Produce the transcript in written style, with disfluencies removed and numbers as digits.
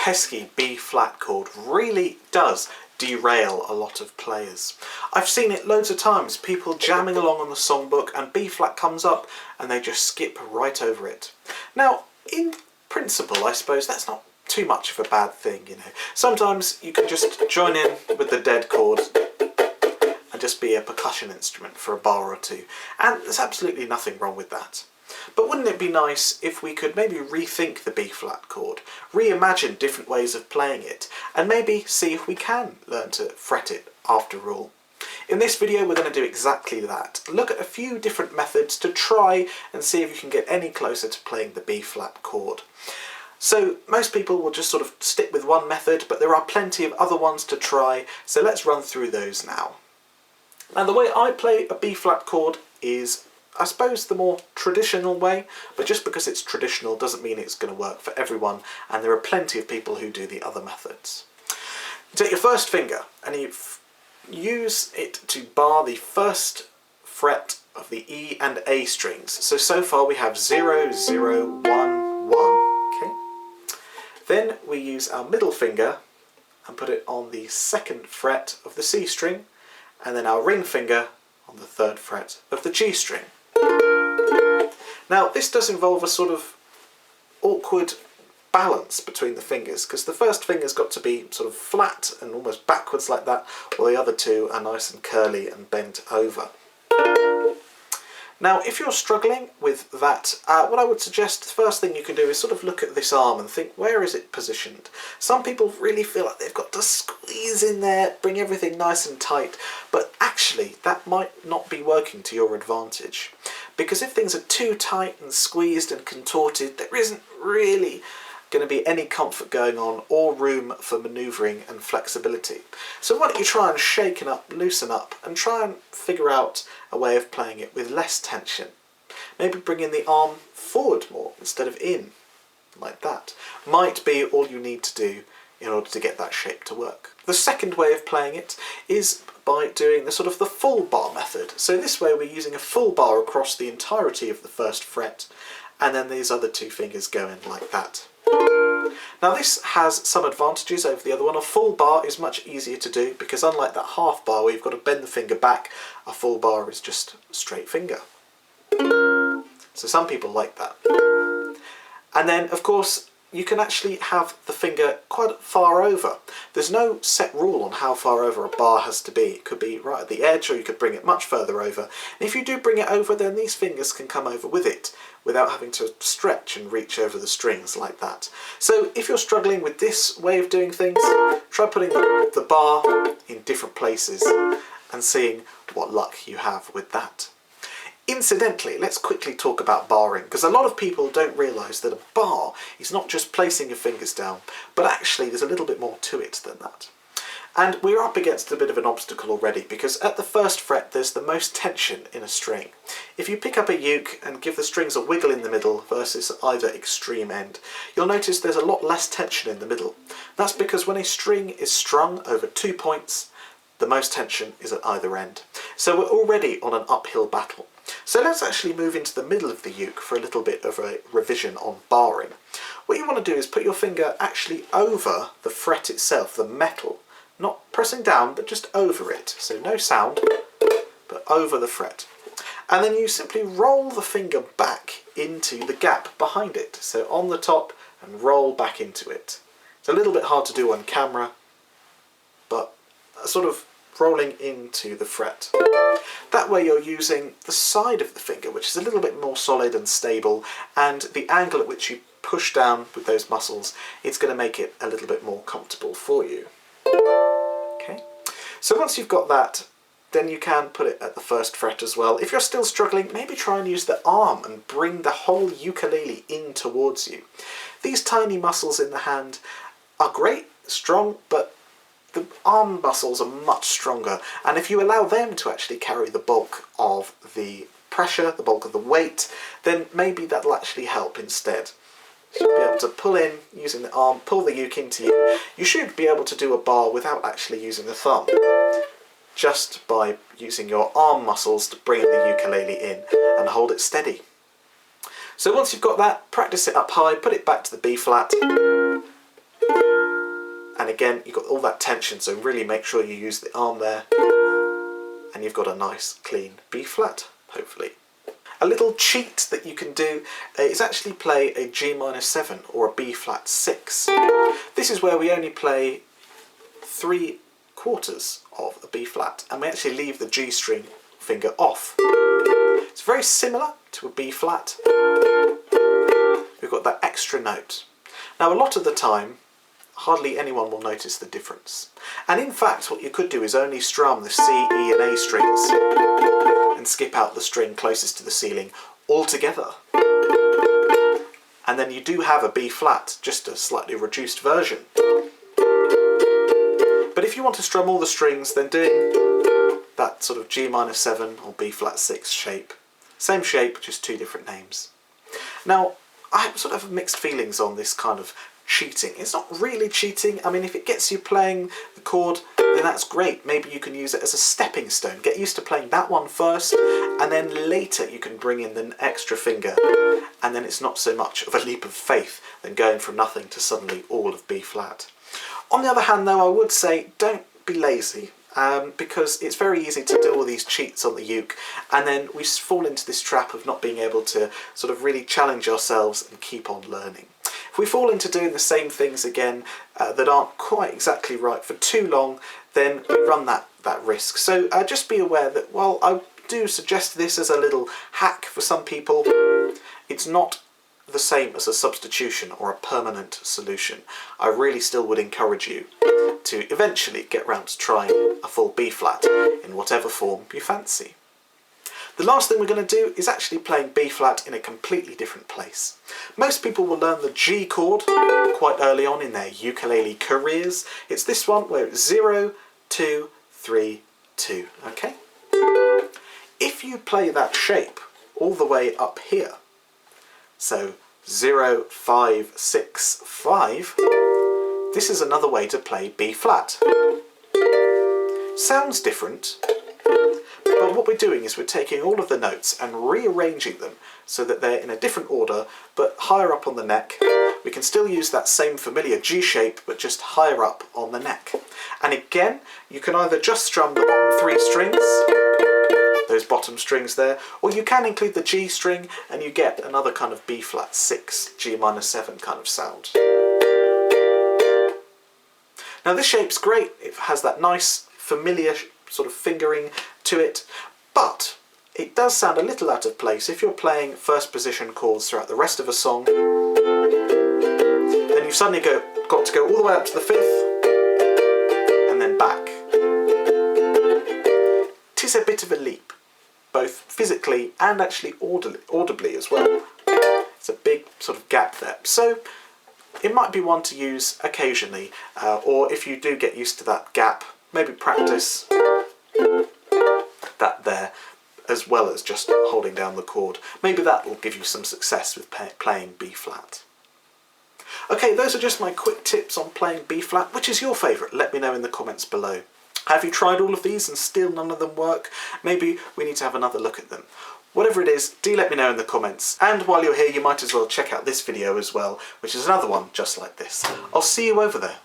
pesky B flat chord really does derail a lot of players. I've seen it loads of times, people jamming along on the songbook and B flat comes up and they just skip right over it. Now, in principle, I suppose that's not too much of a bad thing, you know. Sometimes you can just join in with the dead chord and just be a percussion instrument for a bar or two, and there's absolutely nothing wrong with that. But wouldn't it be nice if we could maybe rethink the B flat chord, reimagine different ways of playing it, and maybe see if we can learn to fret it after all? In this video we're going to do exactly that. Look at a few different methods to try and see if you can get any closer to playing the B flat chord. So most people will just sort of stick with one method, but there are plenty of other ones to try, so let's run through those now. Now the way I play a B flat chord is, I suppose, the more traditional way, but just because it's traditional doesn't mean it's going to work for everyone, and there are plenty of people who do the other methods. You take your first finger and you use it to bar the first fret of the E and A strings. So far we have 0, 0, 1, 1. Okay. Then we use our middle finger and put it on the second fret of the C string, and then our ring finger on the third fret of the G string. Now this does involve a sort of awkward balance between the fingers, because the first finger's got to be sort of flat and almost backwards like that, while the other two are nice and curly and bent over. Now if you're struggling with that, what I would suggest, the first thing you can do is sort of look at this arm and think, where is it positioned? Some people really feel like they've got to squeeze in there, bring everything nice and tight, but actually that might not be working to your advantage. Because if things are too tight and squeezed and contorted, there isn't really going to be any comfort going on or room for manoeuvring and flexibility. So why don't you try and shake it up, loosen up, and try and figure out a way of playing it with less tension. Maybe bringing the arm forward more instead of in, like that. Might be all you need to do in order to get that shape to work. The second way of playing it is by doing the sort of the full bar method. So this way we're using a full bar across the entirety of the first fret, and then these other two fingers go in like that. Now this has some advantages over the other one. A full bar is much easier to do because unlike that half bar where you've got to bend the finger back, a full bar is just a straight finger. So some people like that. And then of course you can actually have the finger quite far over. There's no set rule on how far over a bar has to be. It could be right at the edge, or you could bring it much further over. And if you do bring it over, then these fingers can come over with it without having to stretch and reach over the strings like that. So if you're struggling with this way of doing things, try putting the bar in different places and seeing what luck you have with that. Incidentally, let's quickly talk about barring, because a lot of people don't realise that a bar is not just placing your fingers down, but actually there's a little bit more to it than that. And we're up against a bit of an obstacle already, because at the first fret there's the most tension in a string. If you pick up a uke and give the strings a wiggle in the middle versus either extreme end, you'll notice there's a lot less tension in the middle. That's because when a string is strung over 2 points, the most tension is at either end. So we're already on an uphill battle. So let's actually move into the middle of the uke for a little bit of a revision on barring. What you want to do is put your finger actually over the fret itself, the metal. Not pressing down, but just over it. So no sound, but over the fret. And then you simply roll the finger back into the gap behind it. So on the top and roll back into it. It's a little bit hard to do on camera, but sort of rolling into the fret. That way you're using the side of the finger, which is a little bit more solid and stable, and the angle at which you push down with those muscles, it's going to make it a little bit more comfortable for you. Okay, so once you've got that, then you can put it at the first fret as well. If you're still struggling, maybe try and use the arm and bring the whole ukulele in towards you. These tiny muscles in the hand are great, strong, but the arm muscles are much stronger, and if you allow them to actually carry the bulk of the pressure, the bulk of the weight, then maybe that'll actually help instead. You should be able to pull in using the arm, pull the uke into you. You should be able to do a bar without actually using the thumb, just by using your arm muscles to bring the ukulele in and hold it steady. So once you've got that, practice it up high, put it back to the B flat. again, you've got all that tension, so really make sure you use the arm there, and you've got a nice clean B flat, hopefully. A little cheat that you can do is actually play a G minor 7 or a B flat 6. This is where we only play 3/4 of a B flat, and we actually leave the G string finger off. It's very similar to a B flat. We've got that extra note. Now a lot of the time, hardly anyone will notice the difference. And in fact, what you could do is only strum the C, E and A strings and skip out the string closest to the ceiling altogether. And then you do have a B flat, just a slightly reduced version. But if you want to strum all the strings, then doing that sort of G minor 7 or B flat 6 shape. Same shape, just two different names. Now, I sort of have mixed feelings on this kind of cheating. It's not really cheating. I mean, if it gets you playing the chord, then that's great. Maybe you can use it as a stepping stone. Get used to playing that one first, and then later you can bring in the extra finger, and then it's not so much of a leap of faith than going from nothing to suddenly all of B flat. On the other hand, though, I would say don't be lazy. Because it's very easy to do all these cheats on the uke, and then we fall into this trap of not being able to sort of really challenge ourselves and keep on learning. If we fall into doing the same things again that aren't quite exactly right for too long, then we run that risk. So just be aware that while I do suggest this as a little hack for some people, it's not the same as a substitution or a permanent solution. I really still would encourage you to eventually get round to trying a full B flat in whatever form you fancy. The last thing we're going to do is actually playing B flat in a completely different place. Most people will learn the G chord quite early on in their ukulele careers. It's this one where it's 0, 2, 3, 2, okay? If you play that shape all the way up here, so 0, 5, 6, 5, this is another way to play B flat. Sounds different, but what we're doing is we're taking all of the notes and rearranging them so that they're in a different order, but higher up on the neck. We can still use that same familiar G shape, but just higher up on the neck. And again, you can either just strum the bottom 3 strings, those bottom strings there, or you can include the G string and you get another kind of B flat 6, G minor 7 kind of sound. Now this shape's great, it has that nice familiar sort of fingering to it, but it does sound a little out of place if you're playing first position chords throughout the rest of a song. Then you've suddenly got to go all the way up to the 5th and then back. Tis a bit of a leap, both physically and actually audibly as well. It's a big sort of gap there. So it might be one to use occasionally, or if you do get used to that gap, maybe practice that there, as well as just holding down the chord. Maybe that will give you some success with playing B flat. Okay, those are just my quick tips on playing B flat. Which is your favourite? Let me know in the comments below. Have you tried all of these and still none of them work? Maybe we need to have another look at them. Whatever it is, do let me know in the comments. And while you're here, you might as well check out this video as well, which is another one just like this. I'll see you over there.